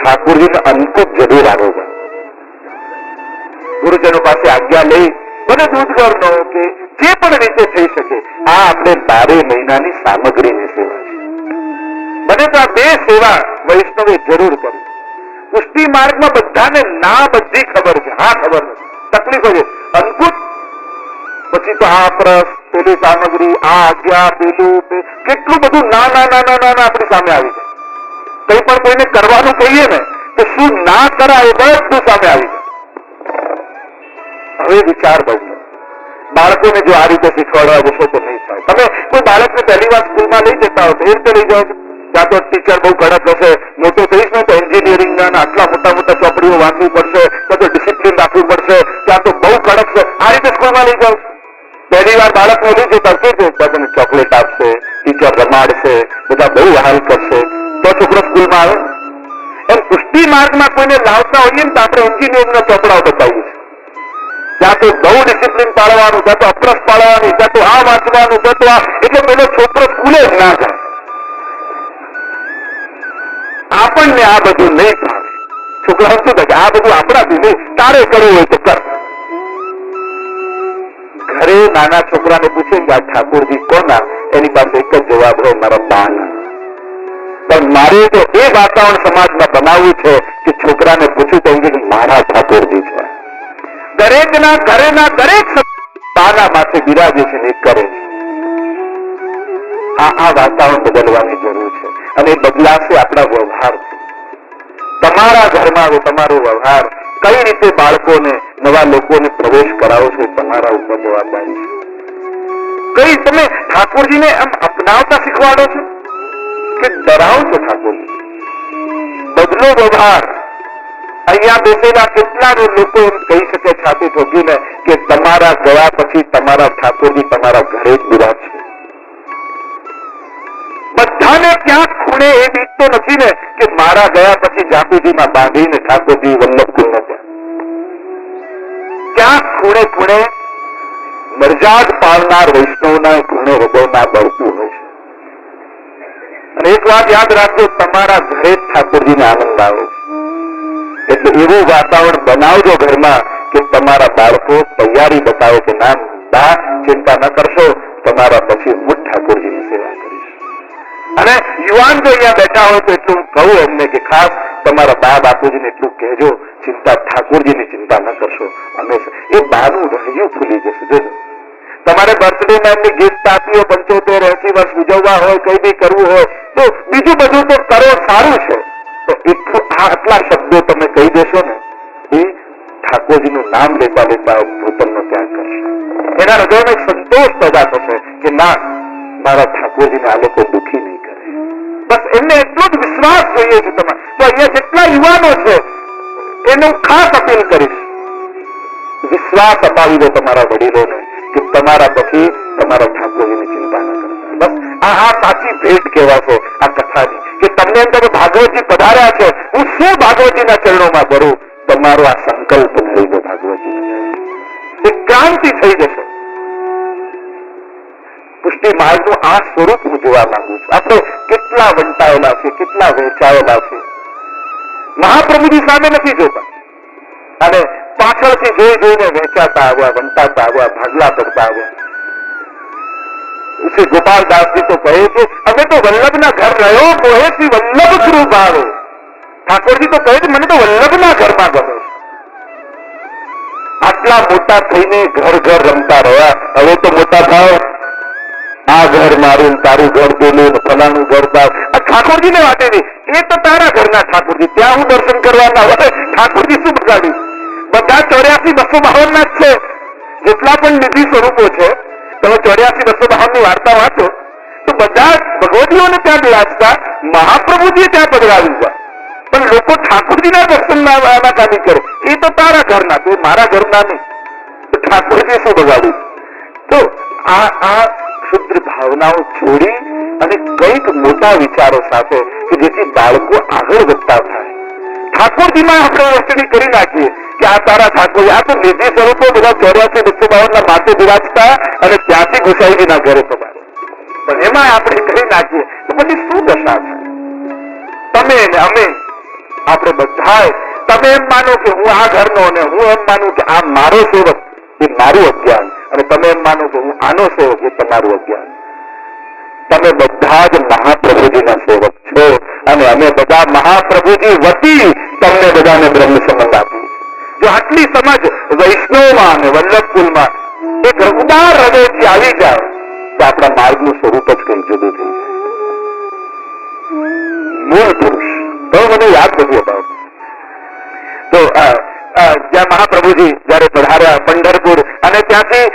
ઠાકોરજીને અંકુશ જરૂર આવે છે. ગુરુજનો પાસે આજ્ઞા લઈ મને દૂધગરનો કે જે પણ રીતે થઈ શકે આ આપણે 12 મહિનાની સામગ્રીની સેવા છે. મને તો આ 2 સેવા વૈષ્ણવે જરૂર કરી. પુષ્ટિ માર્ગમાં બધાને ના બધી ખબર છે, હા ખબર નથી, તકલીફો છે. અંકુશ પછી તો આ પ્રસ, પેલી સામગ્રી, આ આજ્ઞા, પેલું કેટલું બધું ના ના ના ના ના આપણી સામે આવી જાય. કઈ પણ કોઈને કરવાનું કહીએ ને તો શું ના કરાય બધું સામે આવી જાય. હવે વિચાર બદલો. બાળકોને જો આ રીતે શીખવાડવા જશો તો નહીં થાય. તમે કોઈ બાળકને પહેલી વાર સ્કૂલમાં લઈ જતા હો તો એ રીતે લઈ જાઓ છો. ત્યાં તો ટીચર બહુ કડક હશે, મોટો થઈશ ને તો એન્જિનિયરિંગના આટલા મોટા મોટા ચોપડીઓ વાંચવું પડશે, ત્યાં તો ડિસિપ્લિન રાખવું પડશે, ત્યાં તો બહુ કડક છે. આ રીતે સ્કૂલમાં લઈ જાઓ. પહેલી વાર બાળકને લઈ જતા કેવું તમને ચોકલેટ આપશે, ટીચર રમાડશે, બધા બહુ વહાલ કરશે તો છોકરો સ્કૂલમાં આવે. એમ પુષ્ટિ માર્ગમાં કોઈને લાવતા હોઈએ ને તો આપણે એન્જિનિયરિંગના ચોપડાઓ બતાવીએ છીએ. ત્યાં તો બહુ ડિસિપ્લિન પાળવાનું, ત્યાં તો અપ્રસ પાળવાની, ત્યાં તો આ વાંચવાનું, ત્યાં તો આ, એટલે પેલો છોકરો સ્કૂલે જ ના જાય. આપણને આ બધું નહીં ભાવે. છોકરા શું થાય આ બધું આપણાથી નહીં, તારે કરવું હોય તો કર. ઘરે નાના છોકરાને પૂછે કે આ ઠાકોરજી કોના, એની પાસે એક જ જવાબ હોય, મારા બાના. પણ મારે તો એ વાતાવરણ સમાજમાં બનાવવું છે કે છોકરાને પૂછ્યું તો કે મારા ઠાકોરજી છે. દરેકના ઘરેના દરેક બાના માથે બિરાજે છે ને કરે છે. આ વાતાવરણ બદલવાની જરૂર છે અને એ બદલાશે આપણા વ્યવહારથી. તમારા ઘરમાં તમારો વ્યવહાર કઈ રીતે બાળકોને, નવા લોકોને પ્રવેશ કરાવો છો તમારા ઉપર જવાબદારી છે. કઈ તમે ઠાકોરજીને આમ અપનાવતા શીખવાડો છો કે ડરાવો છો ઠાકોરજી? બદલો વ્યવહાર. અહીંયા બેસેલા કેટલા લોકો એમ કહી શકે છાતી ઠોકીને કે તમારા ગયા પછી તમારા ઠાકોરજી તમારા ઘરે જ બિરાજશે. બધાને ક્યાંક ખૂણે એ બીક તો નથી ને કે મારા ગયા પછી જાકુજીમાં બાંધીને ઠાકોરજી વલ્લભકુંડને ક્યાંક ખૂણે ખૂણે મરજાદ પાળનાર વૈષ્ણવના ખૂણે હૃદયમાં બળતું હોય છે. અને એક વાત યાદ રાખજો, તમારા ઘરે જ ઠાકોરજીને આનંદ આવે છે. એટલે એવું વાતાવરણ બનાવજો ઘરમાં કે તમારા બાળકો તૈયારી બતાવે કે ના બા ચિંતા ન કરશો, તમારા પછી હું ઠાકોરજીની સેવા કરીશ. અને યુવાન જો અહીંયા બેઠા હોય તો એટલું કહું એમને કે ખાસ તમારા બા બાપુજીને એટલું કહેજો, ચિંતા ઠાકોરજીની ચિંતા ન કરશો. હંમેશા એ બાનું રહ્યું ભૂલી જશે. જોજો તમારે બર્થડેમાં એમની ગિફ્ટ આપી હોય, 75 80 વર્ષ ઉજવવા હોય, કઈ બી કરવું હોય તો બીજું બધું તો કરો, સારું છે. તો એટલું આટલા શબ્દો તમે કહી દેશો ને એ ઠાકોરજીનું નામ લેતા લેતા ભૂતલનો ત્યાગ કરશે. એના હૃદયમાં એક સંતોષ પેદા થશે કે ના મારા ઠાકોરજીને આ લોકો દુઃખી નહીં કરે. બસ એમને એટલો જ વિશ્વાસ જોઈએ છે તમારે. તો અહીંયા જેટલા યુવાનો છે એને હું ખાસ અપીલ કરીશ, વિશ્વાસ અપાવી દો તમારા વડીલોને કે તમારા પછી તમારા ઠાકોરજીની ચિંતા ન કરતા. બસ આ સાચી ભેટ કહેવાશે આ કથાની કે તમને એમ કે ભાગવતજી પધાર્યા છે, હું શું ભાગવતજીના ચરણોમાં કરું. તમારો આ સંકલ્પ લઈ દો ભાગવતજીને, એક ક્રાંતિ થઈ જશે. પુષ્ટિ માર્ગનું આ સ્વરૂપ હું જોવા માંગુ છું. આપણે કેટલા વંટાયેલા છે, કેટલા વહેંચાયેલા છે. મહાપ્રભુજી સામે નથી જોતા અને પાછળથી જોઈ જોઈને વહેંચાતા આવ્યા, વંટાતા આવ્યા, ભાગલા પડતા આવ્યા. શ્રી ગોપાલદાસજી તો કહે છે અમે તો વલ્લભના ઘર રહ્યો મોહે શ્રી વલ્લભ ગુરુ ભાવે. ઠાકોરજી તો કહે છે મને તો વલ્લભના ઘરમાં ગમે. આટલા મોટા થઈને ઘર ઘર રમતા રહ્યા, હવે તો મોટા થાવ આ ઘર મારું, તારું ઘર પેલું, ફલાનું ઘર તાર. આ ઠાકોરજીને વાતે નહીં, એ તો તારા ઘરના ઠાકોરજી, ત્યાં હું દર્શન કરવાના હોય. ઠાકોરજી શું બગાડ્યું? બધા 84-252 ના જ છે. જેટલા પણ નિધિ સ્વરૂપો છે તમે 84-252 ની વાર્તા વાંચો તો બધા ભગવતીઓને ત્યાં બિરાજતા, મહાપ્રભુજીએ ત્યાં પધરાવ્યું હોય. પણ લોકો ઠાકોરજીના દર્શનના આનાકાની કરે. એ તો તારા ઘરના, તો મારા ઘરના નહીં. ઠાકોરજી શું બગાડ્યું? તો આ ક્ષુદ્ર ભાવનાઓ છોડી અને કંઈક મોટા વિચારો સાથે કે જેથી બાળકો આગળ વધતા થાય. ઠાકોરજીમાં આપણે વર્તણી કરી નાખીએ કે આ તારા ઠાકોર, આ તો નિધિ સ્વરૂપો બધા 84-252 ના માથે બિરાજતા અને ત્યાંથી ગુસાઈજીના ઘરે પધારે. પણ એમાં આપણે કરી નાખીએ તો પછી શું દશા થાય? તમે ને અમે આપણે બધાએ તમે એમ માનો કે હું આ ઘરનો અને હું એમ માનું કે આ મારો સેવક, એ મારું અજ્ઞાન, અને તમે એમ માનો કે હું આનો સેવક, એ તમારું અજ્ઞાન. તમે બધા જ મહાપ્રભુજીના સેવક છો અને અમે બધા મહાપ્રભુજી વતી તમને બધાને બ્રહ્મ સંબંધ આપ્યું. જો આટલી સમજ વૈષ્ણવમાં અને વલ્લભકુલમાં એક ઉદાર હૃદયથી આવી જાય તો આપણા માર્ગનું સ્વરૂપ જ કંઈ જુદું થઈ જાય. મૂળ પુરુષ તો મને યાદ નથી અપાવ. તો જ્યાં મહાપ્રભુજી જયારે પધાર્યા પંઢરપુર અને ત્યાંથી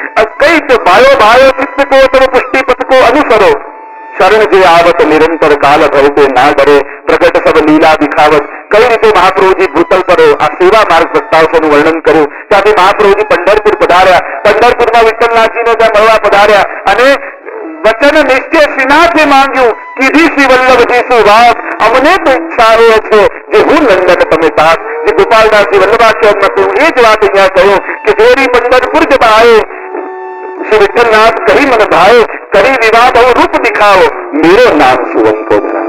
કઈ છે ભાયો ભાયો ચિત્તકો તમે પુષ્ટિ પથકો અનુસરો શરણ જે આવત નિરંતર કાલ ભરતે ના ડરે પ્રગટ સબ લીલા દિખાવત. કઈ રીતે મહાપ્રભુજી ભૂતલ પર આ સેવા માર્ગ પ્રસ્તાવનું વર્ણન કર્યું. ત્યાંથી મહાપ્રભુજી પંઢરપુર પધાર્યા. પંઢરપુરમાં વિઠ્ઠલનાથજીને ત્યાં મળવા પધાર્યા અને વચન નિશ્ચય શ્રીનાથે માંગ્યું, કીધી શ્રી વલ્લભજી શું વાત, અમને તો ઈચ્છા એ છે જે હું નંદન તમે તાત. જે ગોપાલદાસજી વલ્લભાચાર્યમાં કહ્યું એ જ વાત અહીંયા કહ્યું કે જેરી પંઢરપુર જબ આए श्री विठ्ठलनाथ कही मन भाई करी विवाद और रूप दिखाओ मेरो नाम सुवन को धराओ.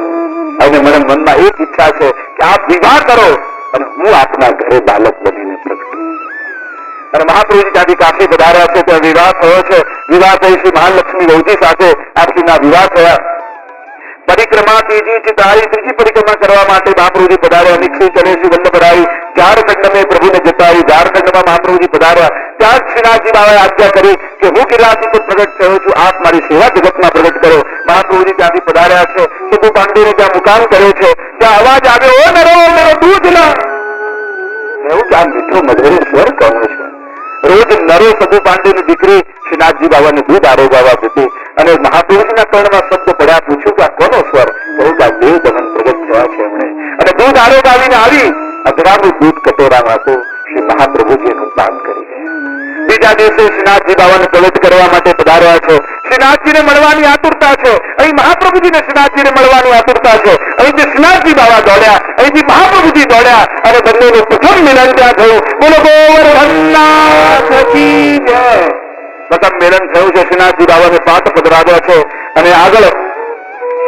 અને મને મનમાં એક ઈચ્છા છે કે આપ વિવાહ કરો અને હું આપના ઘરે બાલક બનીને પ્રગટ. અને મહાપ્રભુજી ત્યાંથી કાશી પધાર્યા છે, ત્યાં વિવાહ થયો છે. વિવાહ થઈ શ્રી મહાલક્ષ્મી વહુજી સાથે આપના વિવાહ થયા. પરિક્રમા ત્રીજી પરિક્રમા કરવા માટે મહાપ્રભુજી પધાર્યા. નિક્ષી ચડે શ્રી વલ્લભરાઈ ઝારખંડ में प्रभु ने जताई. ઝારખંડમાં મહાપ્રભુજી પધાર્યા. ત્યાં શ્રીનાથજી બાબાએ આજ્ઞા કરી કે હું કિલ્લાથી તો પ્રગટ થયો છું, આપ મારી સેવા જગતમાં પ્રગટ કરો. મહાપ્રભુજી ત્યાંથી પધાર્યા છે. સદુ પાંડેને ત્યાં મુકામ કર્યો છે. ત્યાં અવાજ આવ્યો, ઓ નરો મેરો દૂધ લા. એવું કે આ મીઠો મધુર સ્વર કોનો છે? રોજ નરો સદુ પાંડેની દીકરી શ્રીનાથજી બાબાને દૂધ આરોગાવા હતી અને મહાપ્રભુજીના કર્ણમાં શબ્દ પડ્યા. પૂછ્યું કે આ કોનો સ્વર? કહ્યું કે આ દેવ દમન પ્રગટ થયા છે એમણે. અને દૂધ આરોગાવીને આવી અધરાનું દૂધ કટોરામાં હતું. શ્રી મહાપ્રભુજી એનું પાન કરી ગયા. બીજા દિવસે શ્રીનાથજી બાબાને પ્રવેશ કરવા માટે પધાર્યા છે. શ્રીનાથજીને મળવાની આતુરતા છે. અહીં મહાપ્રભુજીને શ્રીનાથજીને મળવાની આતુરતા છે. અહીંથી શ્રીનાથજી બાબા દોડ્યા, અહીંથી મહાપ્રભુજી દોડ્યા અને બંનેનું પ્રથમ મિલન ત્યાં થયું. બોલો ગોવર્ધનનાથ કી જય. પ્રથમ મિલન થયું છે. શ્રીનાથજી બાબાને પાઠ પધરાવ્યા છે અને આગળ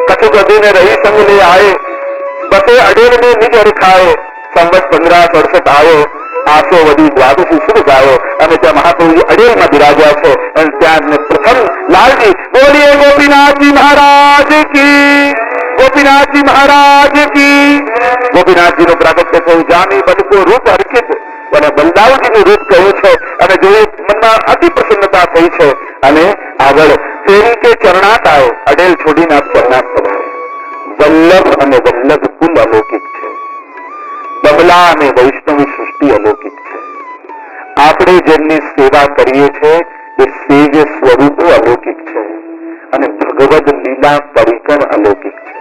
કછુક અધીને રહી સંગ લે આए બસે અડેર में निज रखाए संवत 1567 आयो आसो वधी द्वादशी शुभ जायो. અને ત્યાં મહાપ્રભુજી અડેરમાં બિરાજ્યા છે અને ત્યાં પ્રથમ લાલજી બોલીએ ગોપીનાથજી મહારાજ કી, ગોપીનાથજી મહારાજ કી. ગોપીનાથજીનું પ્રાગટ્ય થયું. જાની બનકો રૂપ હરકિત અને બલદાવજીનું રૂપ કહ્યું છે અને જોઈ મનમાં અતિ પ્રસન્નતા થઈ છે. અને આગળ તેરી કે ચરણાત આયો. અડેલ છોડીને આપ ચરણાત પધારે. વલ્લભ અને વલ્લભ કુલ અલૌકિક છે. બબલા અને વૈષ્ણવી સૃષ્ટિ અલૌકિક છે. આપણે જેમની સેવા કરીએ છીએ એ સેજ સ્વરૂપો અલૌકિક છે અને ભગવદ લીલા પરિકર અલૌકિક છે.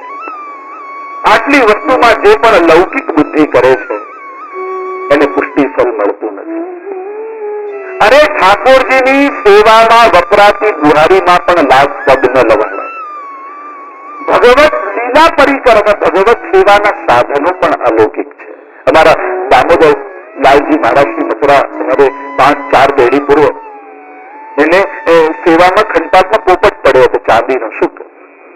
આટલી વસ્તુમાં જે પણ લૌકિક બુદ્ધિ કરે છે એને પુષ્ટિ ફળ મળતું નથી. અરે ઠાકોરજીની સેવામાં વપરાતી બુહારીમાં પણ લાભ શબ્દ ન લવાય. ભગવત લીલા પરિકર અને ભગવત સેવાના સાધનો પણ અલૌકિક છે. અમારા દામોદર લાલજી મહારાજની મથુરા હવે 5-4 પેઢી પૂર્વ એને સેવામાં ખંડાતમાં પોપટ પડ્યો હતો ચાંદીનો શુક.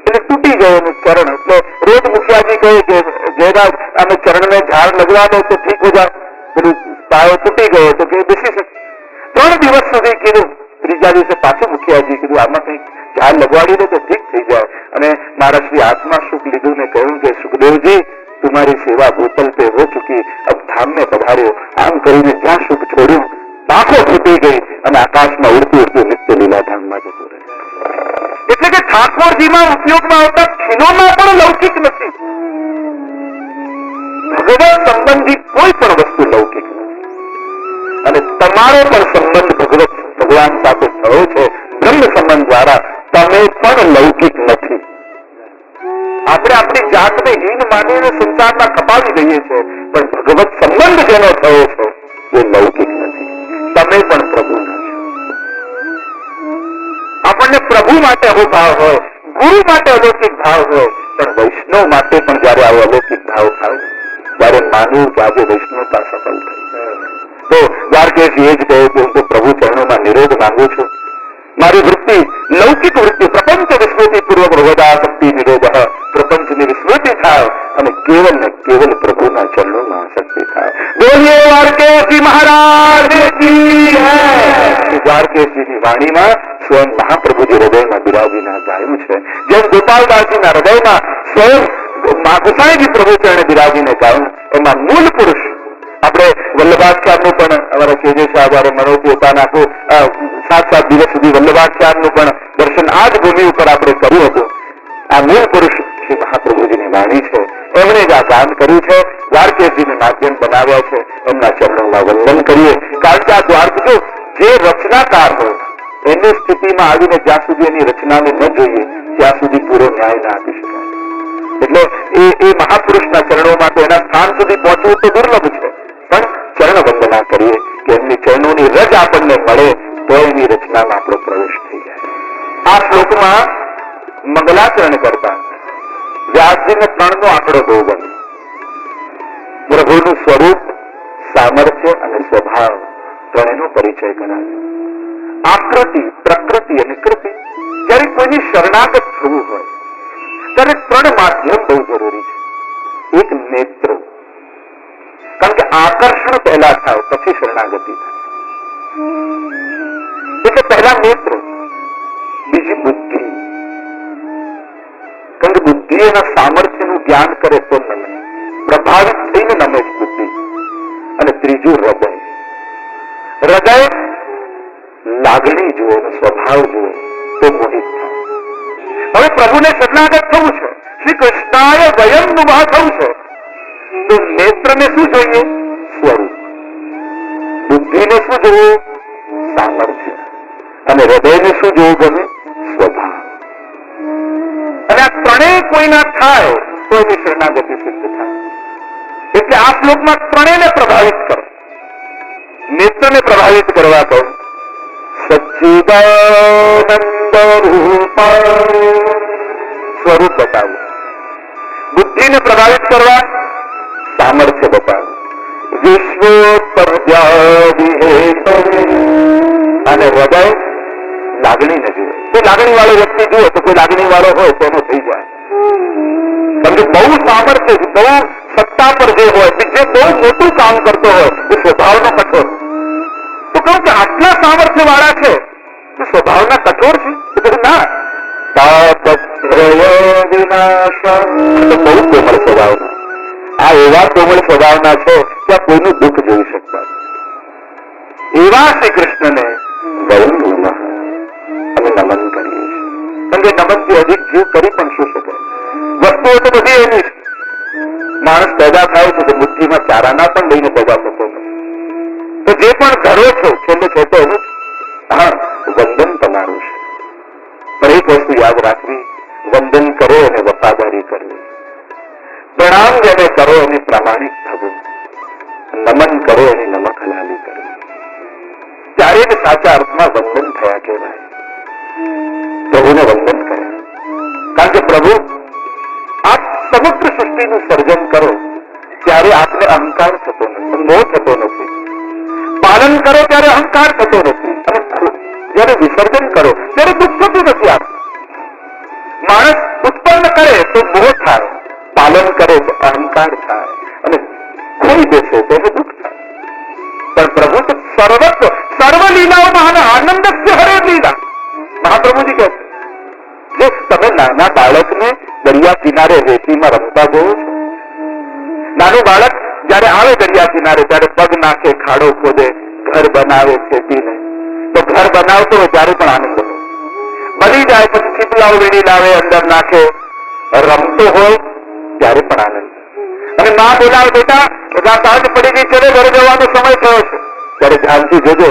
એટલે તૂટી ગયો એનું ચરણ. એટલે રોજ મુખિયાજી કહે કે જયરાજ આને ચરણને ઝાડ લગવા દો તો ઠીક હો જાય. પેલું પાયો તૂટી ગયો તો કે બેસી શકે. 3 દિવસ સુધી કીધું. ત્રીજા દિવસે પાછું મુખિયાજી કીધું આમાં કંઈક ઝાડ લગવાડી દો તો ઠીક થઈ જાય. અને મારા શ્રી હાથમાં સુખ લીધું ને કહ્યું કે સુખદેવજી तुम्हारी सेवा भूतल पे हो चुकी, अब धाम में पधार्यो. आम કરીને જ્યાં સુખ છોડ્યું આંખો ફૂટી ગઈ અને આકાશમાં ઉડતું ઉડતું નિત્ય લીલા ધામમાં જતું રહ્યું. એટલે કે ઠાકોરજીમાં ઉપયોગમાં આવતા ખીલોમાં પણ લૌકિક નથી. ભગવાન સંબંધી કોઈ પણ વસ્તુ લૌકિક નથી. અને તમારો પણ સંબંધ ભગવાન સાથે થયો છે બ્રહ્મ સંબંધ દ્વારા. તમે પણ લૌકિક નથી. આપણે આપણી જાતને હીન માનીને સંસારમાં કપાવી દઈએ છીએ, પણ ભગવત સંબંધ જેનો થયો છે એ લૌકિક નથી. તમે પણ પ્રભુના છો. આપણને પ્રભુ માટે આવો ભાવ હોય, ગુરુ માટે અલૌકિક ભાવ હોય, પણ વૈષ્ણવ માટે પણ જયારે આવો અલૌકિક ભાવ થાય ત્યારે માનવું કે આજે વૈષ્ણવતા સફળ થઈ. તો દ્વારકેશજી એ જ કહ્યું કે હું તો પ્રભુ ચરણોમાં નિરોધ માંગુ છું. મારી વૃત્તિ લૌકિક વૃત્તિ પ્રપંચ વિસ્મૃતિ પૂર્વક ભગવદાસક્તિ નિરોધ, પ્રપંચની વિસ્મૃતિ થાય અને કેવલ ને કેવલ પ્રભુના એમના ચરણોમાં આસક્તિ થાય. બોલીએ દ્વારકેશજી મહારાજ કી જય. દ્વારકેશજીની વાણીમાં સ્વયં મહાપ્રભુજી હૃદયમાં બિરાજીને ગાયું છે. જેમ ગોપાલદાસજીના હૃદયમાં સ્વયં ગુસાઈજી પ્રભુ ચરણે બિરાજીને ગાયું, એમાં મૂળ પુરુષ આપણે વલ્લભાખ્યાનનું પણ અમારા કેજે સાહેબ મનોજ પોતાના 7 દિવસ સુધી વલ્લભાખ્યાનનું પણ દર્શન આ જ ભૂમિ ઉપર આપણે કર્યું હતું. આ મૂળ પુરુષ શ્રી મહાપ્રભુજીની વાણી છે. એમણે જ આ ગાન કર્યું છે, દ્વારકેશજીને માધ્યમ બનાવ્યા છે. એમના ચરણોમાં વંદન કરીએ. કારણ કે આ દ્વારકો જે રચનાકાર હોય એની સ્થિતિમાં આવીને જ્યાં સુધી એની રચનાને ન જોઈએ ત્યાં સુધી પૂરો ન્યાય ના આપી શકાય. એટલે એ મહાપુરુષના ચરણોમાં તો એના સ્થાન સુધી પહોંચવું તો દુર્લભ છે, પણ ચરણ વંદના કરીએ કે એમની ચરણોની રજ આપણને મળે તો એની રચનામાં આપણો પ્રવેશ થઈ જાય. આ શ્લોકમાં મંગલાચરણ કરતા વ્યાસજીને 3નો આંકડો બહુ ગમે. પ્રભુનું સ્વરૂપ, સામર્થ્ય અને સ્વભાવ ત્રણેયનો પરિચય કરાવ્યો. આકૃતિ, પ્રકૃતિ અને કૃતિ. જ્યારે કોઈની શરણાગત થવું હોય ત્યારે 3 માધ્યમ બહુ જરૂરી છે. એક નેત્ર, કારણ કે આકર્ષણ પહેલા થાય પછી શરણાગતિ થાય. એટલે પહેલા નેત્ર, બીજી બુદ્ધિ, કારણ કે બુદ્ધિ એના સામર્થ્યનું જ્ઞાન કરે તો નમે, પ્રભાવિત થઈને નમે જ બુદ્ધિ. અને ત્રીજું હૃદય. હૃદય લાગણી જુએ, સ્વભાવ જુએ તો મોહિત થાય. હવે પ્રભુને શરણાગત થવું છે, શ્રી કૃષ્ણાય વયમ નુભા થવું છે, તો નેત્રને શું જોઈએ? સ્વરૂપ. બુદ્ધિને શું જોવું? સામર્થ્ય. અને હૃદયને શું જોવું ગમે? સ્વભાવ. અને આ ત્રણેય કોઈના થાય તો એની શરણાગતિ સિદ્ધ થાય. એટલે આ શ્લોકમાં ત્રણેયને પ્રભાવિત કરો. નેત્રને પ્રભાવિત કરવા કહો, સચ્ચિદાનંદ રૂપ સ્વરૂપ બતાવું. બુદ્ધિને પ્રભાવિત કરવા સામર્થ્ય બતાવું. અને હૃદય લાગણીને જુએ. કોઈ લાગણી વાળો વ્યક્તિ જુએ તો કોઈ લાગણી વાળો હોય તો એનો થઈ જાય. કારણ કે બહુ સામર્થ્ય, બહુ સત્તા પર જે હોય, જે બહુ મોટું કામ કરતો હોય એ સ્વભાવનો કઠોર. તો કહું કે આટલા સામર્થ્ય વાળા છે તો સ્વભાવના કઠોર છે? તો કહું ના, બહુ કોમળ સ્વભાવના. આ એવા કોમળ સ્વભાવના છે કે આ કોઈનું દુઃખ જોઈ શકતા. એવા શ્રી કૃષ્ણને વયમ નમઃ અમે નમન કરીએ છીએ. કારણ કે નમનથી અધિક જીવ કરી પણ શું શકે? વસ્તુઓ તો બધી એની છે. માણસ પેદા થાય છે તો બુદ્ધિમાં ચારાના પણ લઈને પેદા થતો નથી. તો જે પણ ઘરો છો છેલ્લે છે તો એનું હા વંદન તમારું છે. પણ એક વસ્તુ યાદ રાખવી, વંદન કરો અને વફાદારી કરવી. પ્રણામ જેને કરો એની પ્રામાણિક થવું, નમન કરો એની નમક હલાલી કરવી. ત્યારે જ સાચા અર્થમાં વંદન થયા કહેવાય. પ્રભુને વંદન કર્યા. કારણ કે પ્રભુ આપ સમગ્ર સૃષ્ટિનું સર્જન કરો ત્યારે આપને અહંકાર થતો નથી, મોહ થતો નથી. પાલન કરો ત્યારે અહંકાર થતો નથી, અને જયારે વિસર્જન કરો ત્યારે દુઃખ થતું નથી. આપ માણસ ઉત્પન્ન કરે તો મોહ થાય, પાલન કરે તો અહંકાર થાય, અને ખોઈ બેસે તો એને દુઃખ થાય. પણ પ્રભુ તો સર્વસ્વ સર્વ લીલાઓમાં આનંદસ્ય હરે લીલા. મહાપ્રભુજી કહે છે, જે તમે નાના બાળકને દરિયા કિનારે રેતીમાં રમતા જોવો છો. નાનું બાળક જયારે આવે દરિયા કિનારે ત્યારે પગ નાખે, ખાડો ખોદે, ઘર બનાવે ખેતીને. તો ઘર બનાવતો હોય ત્યારે પણ આનંદ હોય. બની જાય પછી છીપલાઓ વીણી લાવે, અંદર નાખે, રમતો હોય ત્યારે પણ આનંદ. અને માં બોલાવે, બેટા બધા સાંજ પડી ગઈ છે, ઘરે જવાનો સમય થયો છે, ત્યારે ધ્યાનથી જોજો